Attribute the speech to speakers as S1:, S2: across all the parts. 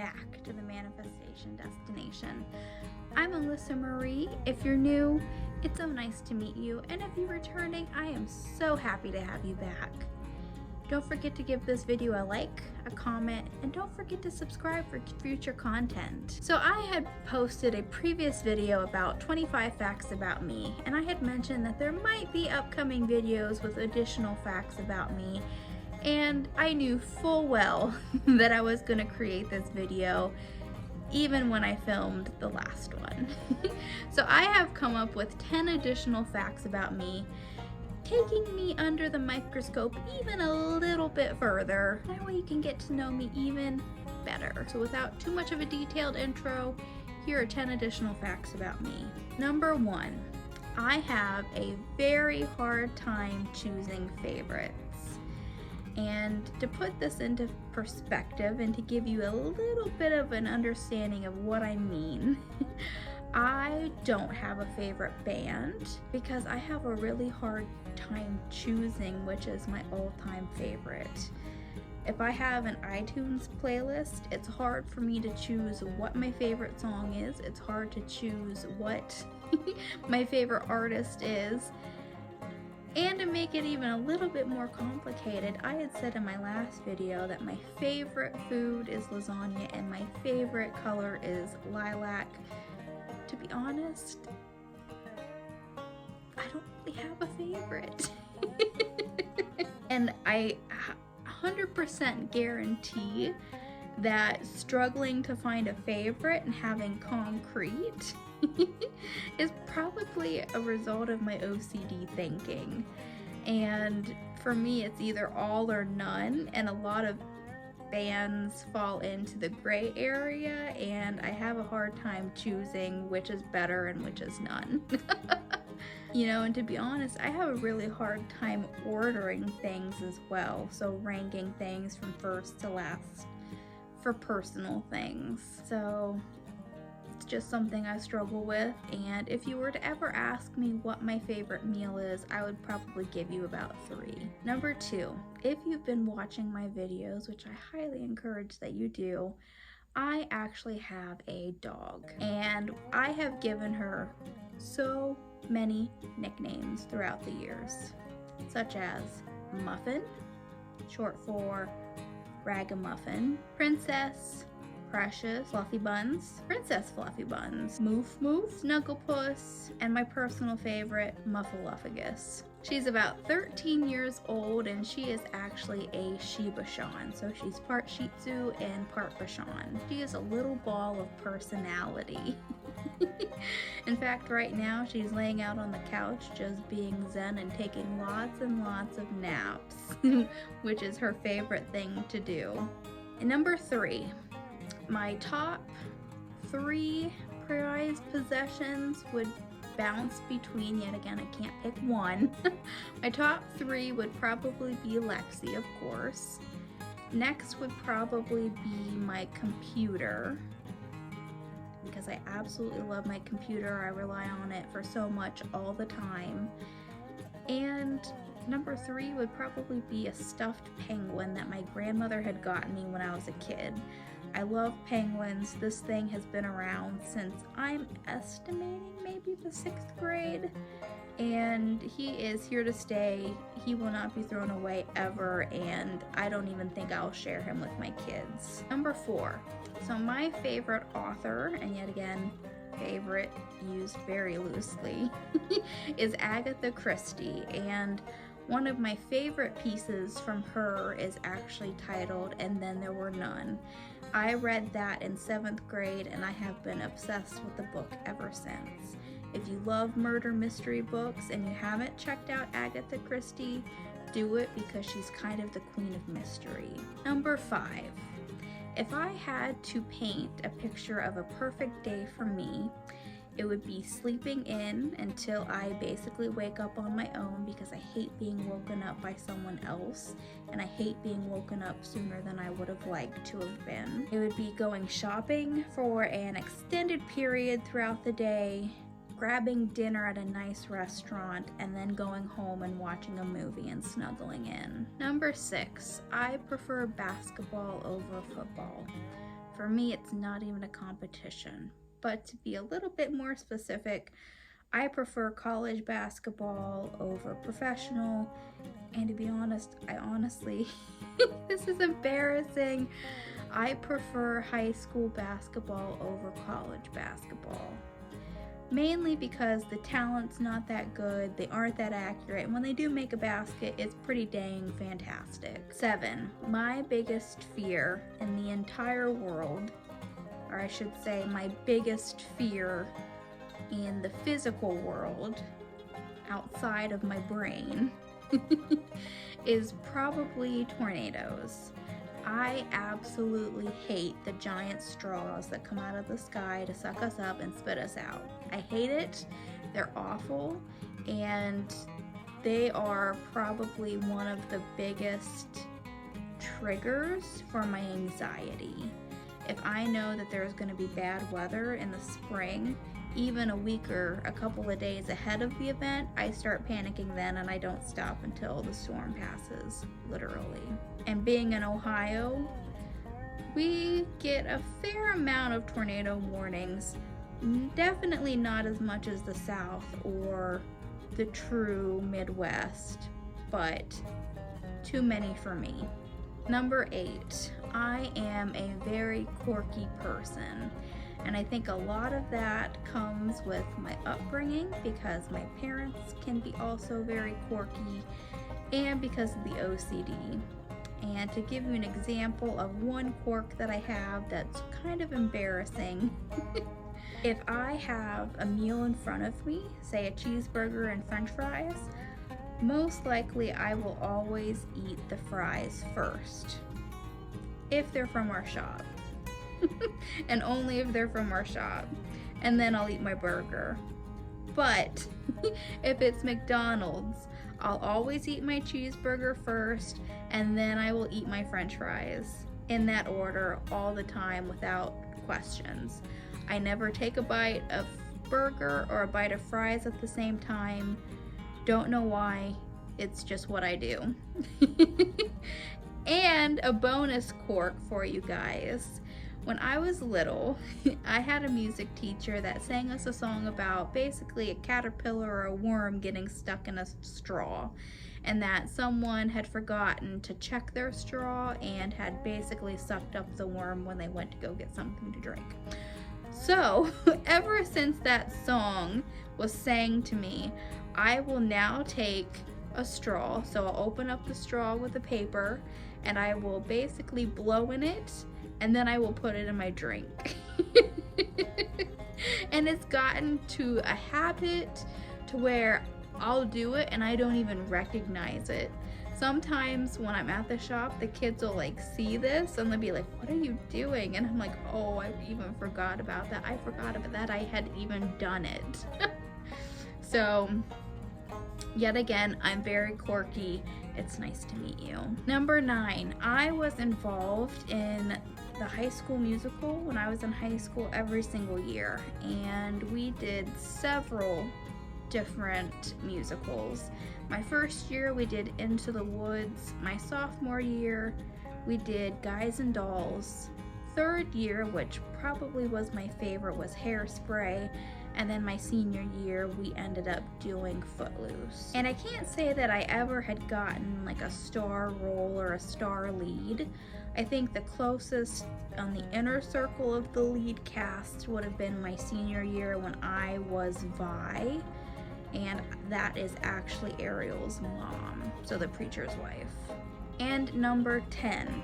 S1: back to the manifestation destination. I'm Alyssa Marie. If you're new, it's so nice to meet you, and if you're returning, I am so happy to have you back. Don't forget to give this video a like, a comment, and don't forget to subscribe for future content. So I had posted a previous video about 25 facts about me, and I had mentioned that there might be upcoming videos with additional facts about me, and I knew full well that I was going to create this video even when I filmed the last one. So I have come up with 10 additional facts about me, taking me under the microscope even a little bit further. That way you can get to know me even better. So without too much of a detailed intro, here are 10 additional facts about me. Number 1, I have a very hard time choosing favorites. And to put this into perspective and to give you a little bit of an understanding of what I mean, I don't have a favorite band because I have a really hard time choosing which is my all-time favorite. If I have an iTunes playlist, it's hard for me to choose what my favorite song is. It's hard to choose what my favorite artist is. And to make it even a little bit more complicated, I had said in my last video that my favorite food is lasagna and my favorite color is lilac. To be honest, I don't really have a favorite. And I 100% guarantee that struggling to find a favorite and having concrete is probably a result of my OCD thinking. And for me, it's either all or none, and a lot of bands fall into the gray area, and I have a hard time choosing which is better and which is none. You know, and to be honest, I have a really hard time ordering things as well, so ranking things from first to last for personal things. So it's just something I struggle with, and if you were to ever ask me what my favorite meal is, I would probably give you about 3. Number 2, if you've been watching my videos, which I highly encourage that you do, I actually have a dog, and I have given her so many nicknames throughout the years, such as Muffin, short for Ragamuffin, Princess, Precious, Fluffy Buns, Princess Fluffy Buns, Moof Moof, Snugglepuss, and my personal favorite, Muffaluffagus. She's about 13 years old, and she is actually a Shiba Shan, so she's part Shih Tzu and part Bashan. She is a little ball of personality. In fact, right now she's laying out on the couch just being zen and taking lots and lots of naps, which is her favorite thing to do. And number 3, my top 3 prized possessions would bounce between, yet again, I can't pick one. My top 3 would probably be Lexi, of course. Next would probably be my computer, because I absolutely love my computer. I rely on it for so much all the time. And number 3 would probably be a stuffed penguin that my grandmother had gotten me when I was a kid. I love penguins. This thing has been around since I'm estimating maybe the 6th grade, and he is here to stay. He will not be thrown away ever, and I don't even think I'll share him with my kids. Number 4, so my favorite author, and yet again, favorite used very loosely, is Agatha Christie, and one of my favorite pieces from her is actually titled "And Then There Were None." I read that in 7th grade, and I have been obsessed with the book ever since. If you love murder mystery books and you haven't checked out Agatha Christie, do it, because she's kind of the queen of mystery. Number 5, if I had to paint a picture of a perfect day for me, it would be sleeping in until I basically wake up on my own, because I hate being woken up by someone else, and I hate being woken up sooner than I would have liked to have been. It would be going shopping for an extended period throughout the day, grabbing dinner at a nice restaurant, and then going home and watching a movie and snuggling in. Number 6, I prefer basketball over football. For me, it's not even a competition. But to be a little bit more specific, I prefer college basketball over professional. And to be honest, I honestly, this is embarrassing, I prefer high school basketball over college basketball. Mainly because the talent's not that good, they aren't that accurate, and when they do make a basket, it's pretty dang fantastic. 7, my biggest fear in the entire world, or I should say my biggest fear in the physical world, outside of my brain, is probably tornadoes. I absolutely hate the giant straws that come out of the sky to suck us up and spit us out. I hate it. They're awful, and they are probably one of the biggest triggers for my anxiety. If I know that there's going to be bad weather in the spring, even a week or a couple of days ahead of the event, I start panicking then, and I don't stop until the storm passes, literally. And being in Ohio, we get a fair amount of tornado warnings. Definitely not as much as the South or the true Midwest, but too many for me. Number 8, I am a very quirky person. And I think a lot of that comes with my upbringing, because my parents can be also very quirky, and because of the OCD. And to give you an example of one quirk that I have that's kind of embarrassing, if I have a meal in front of me, say a cheeseburger and french fries, most likely I will always eat the fries first, if they're from our shop. And only if they're from our shop. And then I'll eat my burger. But if it's McDonald's, I'll always eat my cheeseburger first, and then I will eat my french fries. In that order all the time without questions. I never take a bite of burger or a bite of fries at the same time. Don't know why, it's just what I do. And a bonus quirk for you guys. When I was little, I had a music teacher that sang us a song about basically a caterpillar or a worm getting stuck in a straw, and that someone had forgotten to check their straw and had basically sucked up the worm when they went to go get something to drink. So, ever since that song was sang to me, I will now take a straw, so I'll open up the straw with a paper, and I will basically blow in it, and then I will put it in my drink. And it's gotten to a habit to where I'll do it and I don't even recognize it. Sometimes when I'm at the shop, the kids will like see this and they'll be like, "What are you doing?" And I'm like, "Oh, I even forgot about that. I forgot about that. I had even done it." So, yet again, I'm very quirky. It's nice to meet you. Number 9, I was involved in the high school musical when I was in high school every single year, and we did several different musicals. My first year we did Into the Woods. My sophomore year we did Guys and Dolls. Third year, which probably was my favorite, was Hairspray. And then my senior year, we ended up doing Footloose. And I can't say that I ever had gotten like a star role or a star lead. I think the closest on the inner circle of the lead cast would have been my senior year when I was Vi. And that is actually Ariel's mom, so the preacher's wife. And number 10.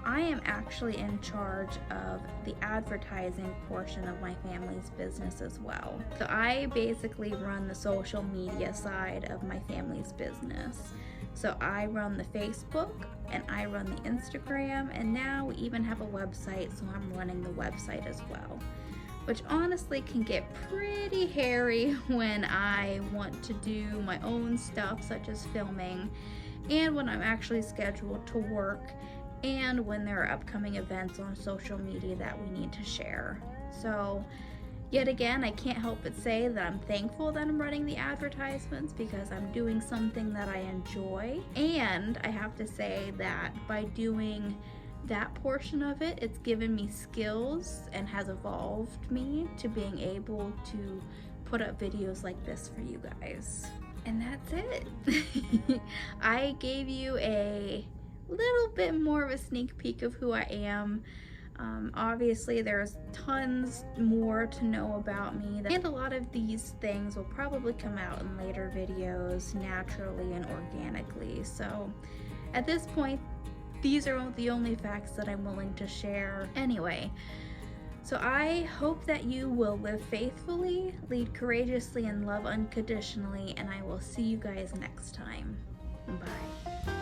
S1: I am actually in charge of the advertising portion of my family's business as well. So I basically run the social media side of my family's business. So I run the Facebook and I run the Instagram, and now we even have a website, so I'm running the website as well. Which honestly can get pretty hairy when I want to do my own stuff, such as filming, and when I'm actually scheduled to work, and when there are upcoming events on social media that we need to share. So, yet again, I can't help but say that I'm thankful that I'm running the advertisements, because I'm doing something that I enjoy. And I have to say that by doing that portion of it, it's given me skills and has evolved me to being able to put up videos like this for you guys. And that's it. I gave you a little bit more of a sneak peek of who I am. Obviously there's tons more to know about me, and a lot of these things will probably come out in later videos naturally and organically. So at this point, these are the only facts that I'm willing to share anyway. So I hope that you will live faithfully, lead courageously, and love unconditionally, and I will see you guys next time. Bye.